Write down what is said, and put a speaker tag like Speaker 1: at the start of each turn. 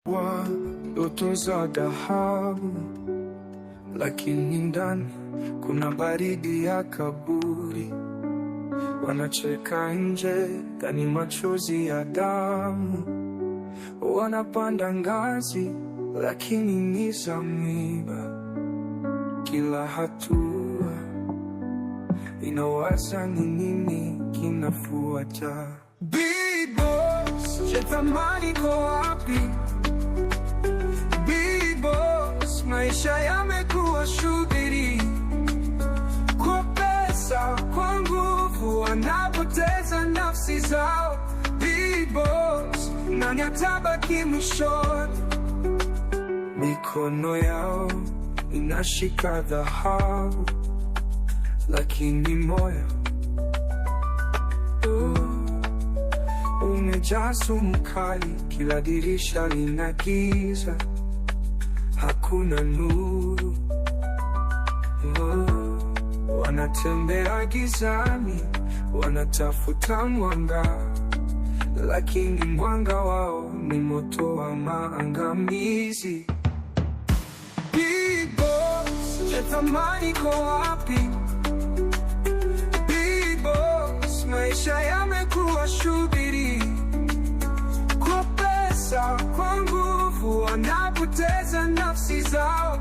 Speaker 1: wa ndoto za dhahabu, lakini ndani kuna baridi ya kaburi. Wanacheka nje, ndani machozi ya damu. Wanapanda ngazi, lakini ni za miba. Kila hatua inawaza ni nini kinafuata. Big Boss, je, thamani iko wapi? Big Boss, maisha yamekuwa shughuli. Kwa pesa, kwa nguvu, wanapoteza nafsi zao. Big Boss, nani atabaki mwishoni? Mikono yao inashika dhahabu, lakini moyo umejaa sumu kali. Kila dirisha lina giza, hakuna nuru. Wanatembea gizani, wanatafuta mwanga, lakini mwanga wao ni moto wa maangamizi. Big Boss, je, thamani iko wapi? Big Boss, maisha yamekuwa shughuli. Kwa pesa, kwa nguvu, wanapoteza nafsi zao.